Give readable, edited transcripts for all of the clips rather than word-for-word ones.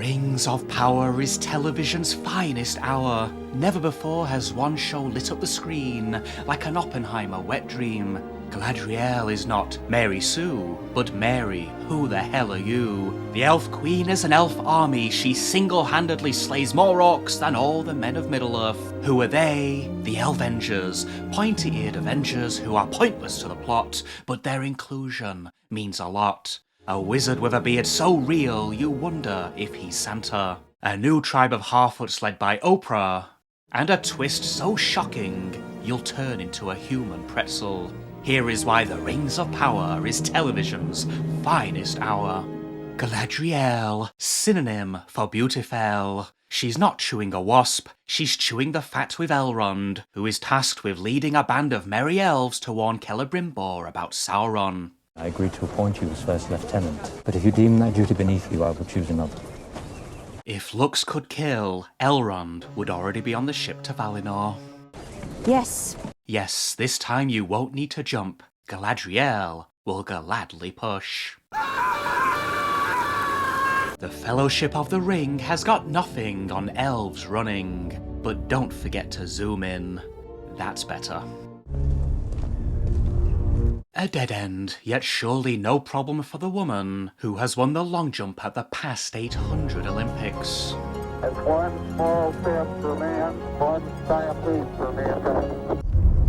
Rings of Power is television's finest hour. Never before has one show lit up the screen like an Oppenheimer wet dream. Galadriel is not Mary Sue, but Mary, who the hell are you? The Elf Queen is an elf army. She single-handedly slays more orcs than all the men of Middle-earth. Who are they? The Avengers, pointy-eared Avengers who are pointless to the plot, but their inclusion means a lot. A wizard with a beard so real you wonder if he's Santa. A new tribe of Harfoots led by Oprah. And a twist so shocking you'll turn into a human pretzel. Here is why the Rings of Power is television's finest hour. Galadriel, synonym for beautiful. She's not chewing a wasp, she's chewing the fat with Elrond, who is tasked with leading a band of merry elves to warn Celebrimbor about Sauron. I agree to appoint you as first lieutenant, but if you deem that duty beneath you, I will choose another. If looks could kill, Elrond would already be on the ship to Valinor. Yes. Yes, this time you won't need to jump. Galadriel will gladly push. The Fellowship of the Ring has got nothing on elves running, but don't forget to zoom in. That's better. A dead end, yet surely no problem for the woman who has won the long jump at the past 800 Olympics. It's one small step for man, one giant leap for mankind.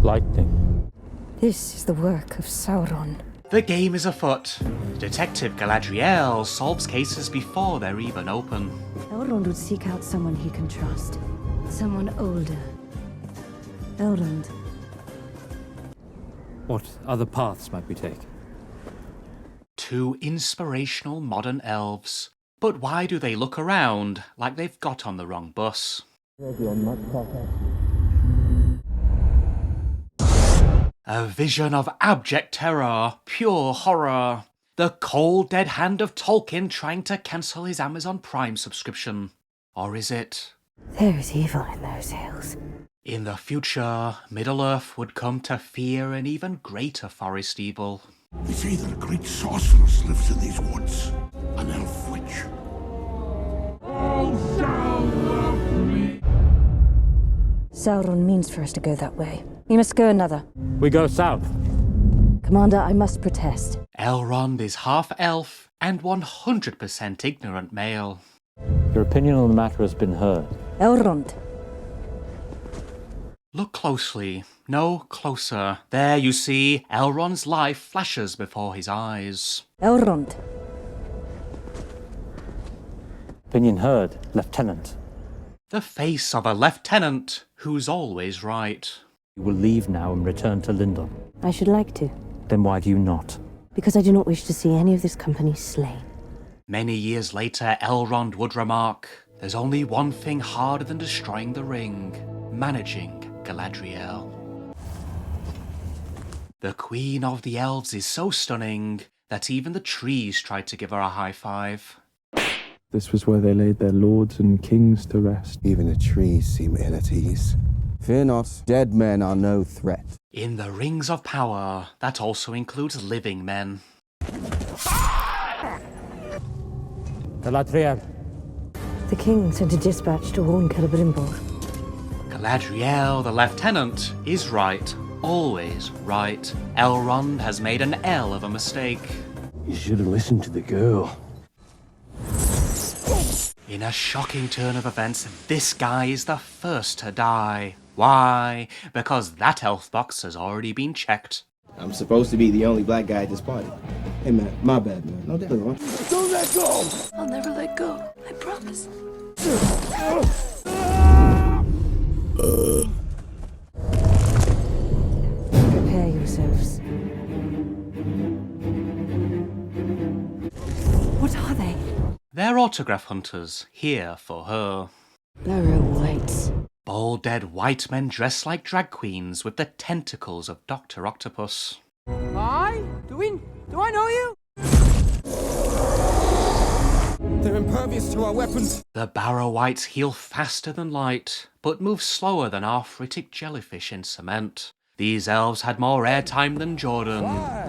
Lightning. This is the work of Sauron. The game is afoot. Detective Galadriel solves cases before they're even open. Elrond would seek out someone he can trust. Someone older. Elrond. What other paths might we take? Two inspirational modern elves. But why do they look around like they've got on the wrong bus? A vision of abject terror, pure horror. The cold dead hand of Tolkien trying to cancel his Amazon Prime subscription. Or is it? There is evil in those hills. In the future, Middle-earth would come to fear an even greater forest evil. They say that a great sorceress lives in these woods. An elf witch. Sauron means for us to go that way. We must go another. We go south. Commander, I must protest. Elrond is half elf and 100% ignorant male. Your opinion on the matter has been heard. Elrond. Look closely. No, closer. There you see, Elrond's life flashes before his eyes. Elrond. Opinion heard, Lieutenant. The face of a lieutenant who's always right. You will leave now and return to Lindon. I should like to. Then why do you not? Because I do not wish to see any of this company slain. Many years later, Elrond would remark, there's only one thing harder than destroying the ring. Managing Galadriel. The Queen of the Elves is so stunning that even the trees tried to give her a high five. This was where they laid their lords and kings to rest. Even the trees seem ill at ease. Fear not, dead men are no threat. In the Rings of Power, that also includes living men. Galadriel. The king sent a dispatch to warn Celebrimbor. Galadriel, the lieutenant, is right. Always right. Elrond has made an L of a mistake. You should have listened to the girl. In a shocking turn of events, this guy is the first to die. Why? Because that elf box has already been checked. I'm supposed to be the only black guy at this party. Hey man, my bad man. No doubt, man. Don't let go! I'll never let go. I promise. Prepare yourselves. What are they? They're autograph hunters, here for her. Barrow Whites. Bald dead white men dressed like drag queens with the tentacles of Dr. Octopus. Hi? Do I know you? They're impervious to our weapons. The Barrow Whites heal faster than light, but move slower than arthritic jellyfish in cement. These elves had more airtime than Jordan,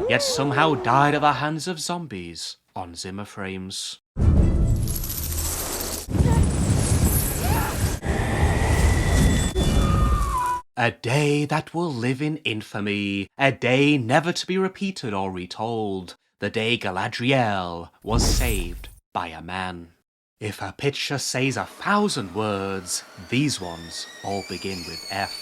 yet somehow died at the hands of zombies on Zimmer frames. A day that will live in infamy, a day never to be repeated or retold, the day Galadriel was saved by a man. If a picture says 1,000 words, these ones all begin with F.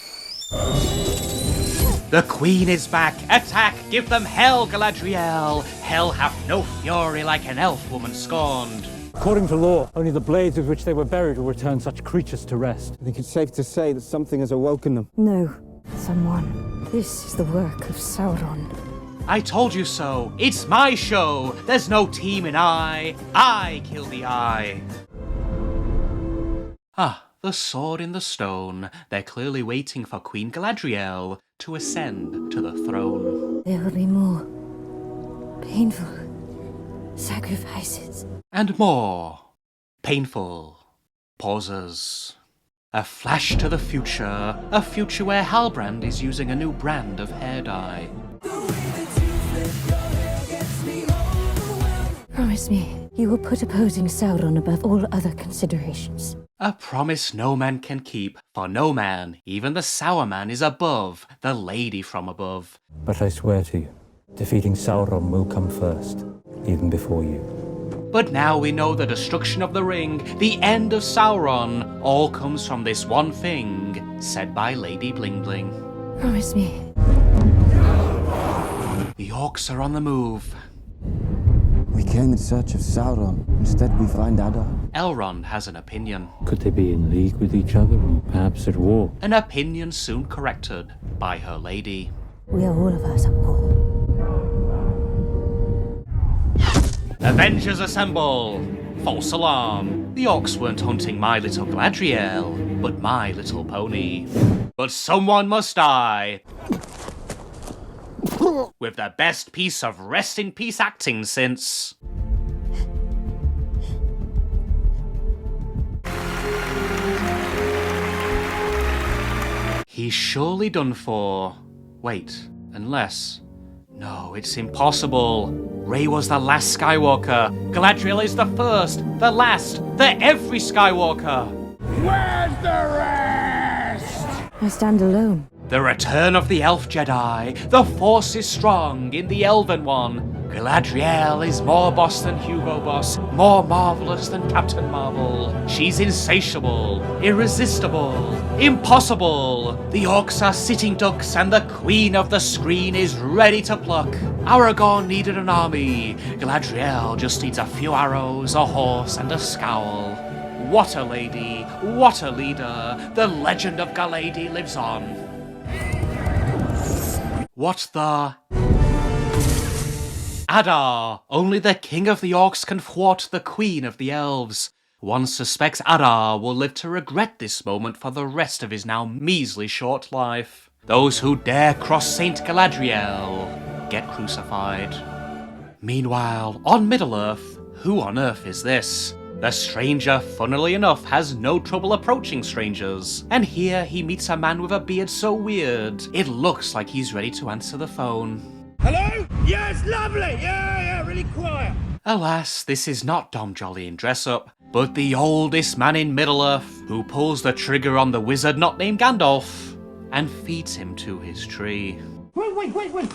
The Queen is back! Attack! Give them hell, Galadriel! Hell hath no fury like an elf woman scorned. According to law, only the blades with which they were buried will return such creatures to rest. I think it's safe to say that something has awoken them. No, someone. This is the work of Sauron. I told you so! It's my show! There's no team in I kill the eye! Ah, the sword in the stone. They're clearly waiting for Queen Galadriel to ascend to the throne. There will be more painful sacrifices. And more painful pauses. A flash to the future, a future where Halbrand is using a new brand of hair dye. Promise me, you will put opposing Sauron above all other considerations. A promise no man can keep, for no man, even the Sour Man, is above the lady from above. But I swear to you, defeating Sauron will come first, even before you. But now we know the destruction of the ring, the end of Sauron, all comes from this one thing, said by Lady Bling Bling. Promise me. The orcs are on the move. We came in search of Sauron. Instead we find Adar. Elrond has an opinion. Could they be in league with each other and perhaps at war? An opinion soon corrected by her lady. We are all of us at war. Avengers assemble! False alarm. The orcs weren't hunting my little Galadriel, but my little pony. But someone must die. With the best piece of rest in peace acting since... He's surely done for. Wait, unless... No, it's impossible. Rey was the last Skywalker. Galadriel is the first, the last, the every Skywalker. Where's the rest? I stand alone. The return of the Elf Jedi. The Force is strong in the Elven one. Galadriel is more boss than Hugo Boss, more marvelous than Captain Marvel. She's insatiable, irresistible, impossible. The orcs are sitting ducks and the Queen of the Screen is ready to pluck. Aragorn needed an army. Galadriel just needs a few arrows, a horse, and a scowl. What a lady, what a leader. The legend of Galady lives on. What the... Adar! Only the king of the orcs can thwart the queen of the elves. One suspects Adar will live to regret this moment for the rest of his now measly short life. Those who dare cross Saint Galadriel get crucified. Meanwhile, on Middle-earth, who on earth is this? The stranger, funnily enough, has no trouble approaching strangers. And here he meets a man with a beard so weird, it looks like he's ready to answer the phone. Hello? Yes, lovely. Yeah, really quiet. Alas, this is not Dom Jolly in dress-up, but the oldest man in Middle-earth, who pulls the trigger on the wizard not named Gandalf, and feeds him to his tree. Wait.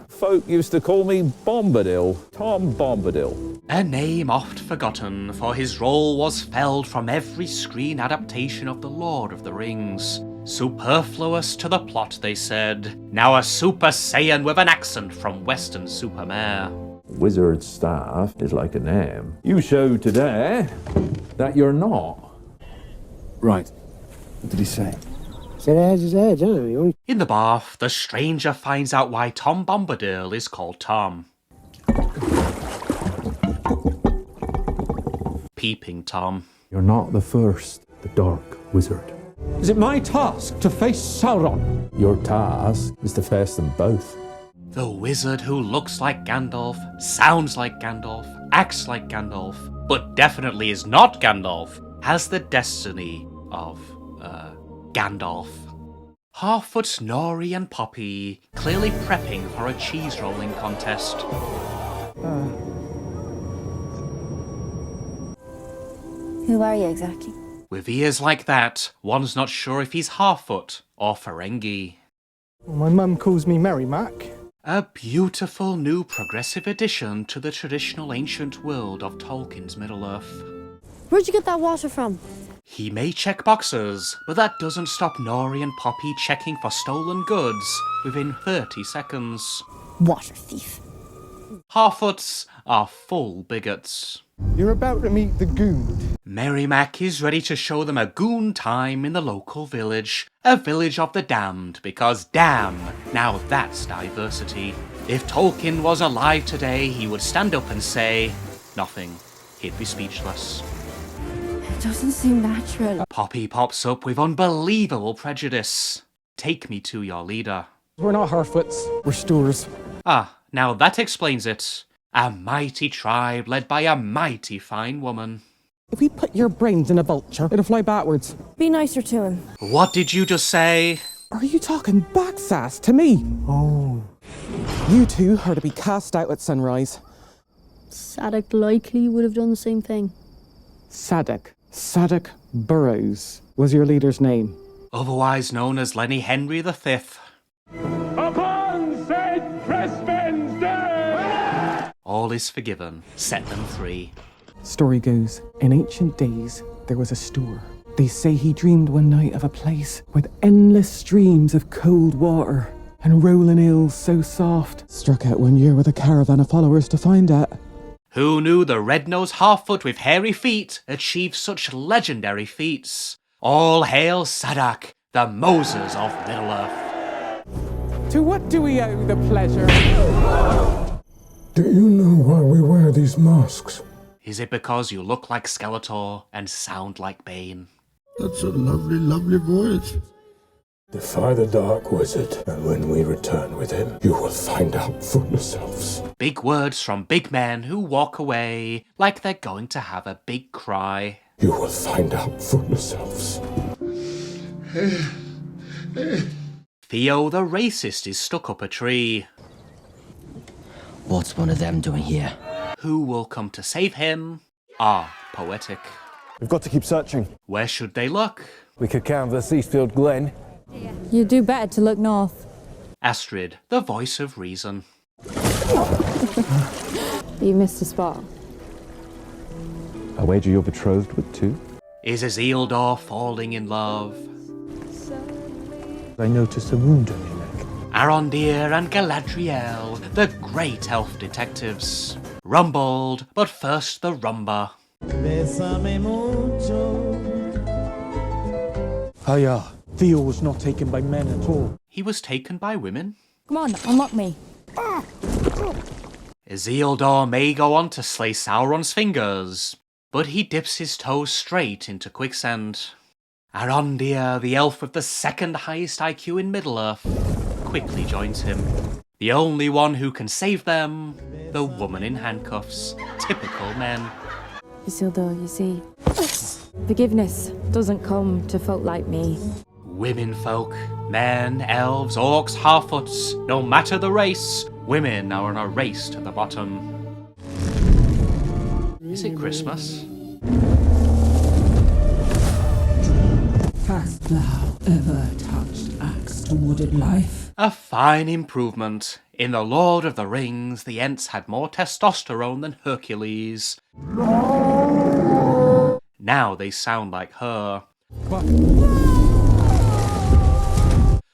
Folk used to call me Bombadil, Tom Bombadil. A name oft forgotten, for his role was felled from every screen adaptation of The Lord of the Rings. Superfluous to the plot, they said. Now a Super Saiyan with an accent from Western Supermare. Wizard staff is like a name. You show today that you're not. Right. What did he say? Said edge is edge, huh? In the bath, the stranger finds out why Tom Bombadil is called Tom. Peeping Tom. You're not the first, the Dark Wizard. Is it my task to face Sauron? Your task is to face them both. The wizard who looks like Gandalf, sounds like Gandalf, acts like Gandalf, but definitely is not Gandalf, has the destiny of, Gandalf. Halffoot, Nori and Poppy, clearly prepping for a cheese rolling contest. Who are you exactly? With ears like that, one's not sure if he's Harfoot or Ferengi. My mum calls me Mary Mac. A beautiful new progressive addition to the traditional ancient world of Tolkien's Middle-earth. Where'd you get that water from? He may check boxes, but that doesn't stop Nori and Poppy checking for stolen goods within 30 seconds. Water thief. Harfoots are full bigots. You're about to meet the goon. Mary Mac is ready to show them a goon time in the local village. A village of the damned, because damn, now that's diversity. If Tolkien was alive today, he would stand up and say nothing. He'd be speechless. It doesn't seem natural. Poppy pops up with unbelievable prejudice. Take me to your leader. We're not Harfoots, we're Stoors. Ah, now that explains it. A mighty tribe led by a mighty fine woman. If we put your brains in a vulture, it'll fly backwards. Be nicer to him. What did you just say? Are you talking back sass to me? Oh. You two are to be cast out at sunrise. Sadek likely would have done the same thing. Sadek Burrows was your leader's name. Otherwise known as Lenny Henry V. Upon said Crispin's day! All is forgiven. Set them free. Story goes, in ancient days, there was a Stoor. They say he dreamed one night of a place with endless streams of cold water and rolling hills so soft. Struck out one year with a caravan of followers to find it. Who knew the red-nosed Harfoot with hairy feet achieved such legendary feats? All hail Sadak, the Moses of Middle-earth. To what do we owe the pleasure? Do you know why we wear these masks? Is it because you look like Skeletor and sound like Bane? That's a lovely, lovely voice. Defy the Dark Wizard, and when we return with him, you will find out for yourselves. Big words from big men who walk away like they're going to have a big cry. You will find out for yourselves. Theo the racist is stuck up a tree. What's one of them doing here? Who will come to save him? Ah, poetic. We've got to keep searching. Where should they look? We could canvass Eastfield Glen. You'd do better to look north. Astrid, the voice of reason. You missed a spot. I wager you're betrothed with two? Is Isildur falling in love? I noticed a wound on your neck. Arondir and Galadriel, the great elf detectives. Rumbled, but first the rumba. Hiya. Theo was not taken by men at all. He was taken by women. Come on, unlock me. Isildur may go on to slay Sauron's fingers, but he dips his toes straight into quicksand. Arondir, the elf with the second highest IQ in Middle-earth, quickly joins him. The only one who can save them, the woman in handcuffs. Typical men. Isildur, you see, forgiveness doesn't come to folk like me. Women folk, men, elves, orcs, Harfoots, no matter the race, women are on a race to the bottom. Is it Christmas? Hast thou ever touched axe to wooded life? A fine improvement. In The Lord of the Rings, the Ents had more testosterone than Hercules. Now they sound like her.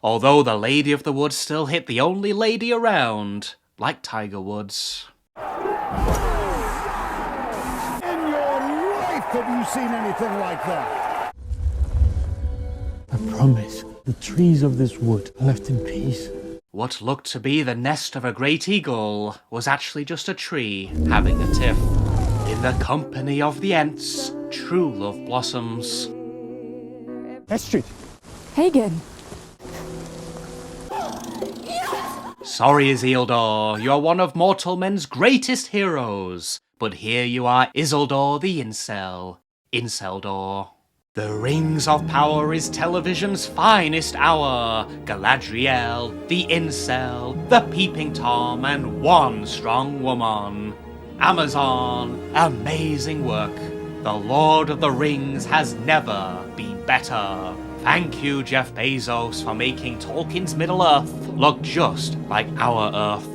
Although the Lady of the Woods still hit the only lady around, like Tiger Woods. In your life have you seen anything like that? I promise, the trees of this wood are left in peace. What looked to be the nest of a great eagle was actually just a tree having a tiff. In the company of the Ents, true love blossoms. Astrid. Hagen. Sorry, Isildur, you are one of mortal men's greatest heroes. But here you are, Isildur the Incel. Inceldor. The Rings of Power is television's finest hour. Galadriel, the Incel, the Peeping Tom, and one strong woman. Amazon, amazing work. The Lord of the Rings has never been better. Thank you, Jeff Bezos, for making Tolkien's Middle-earth look just like our Earth.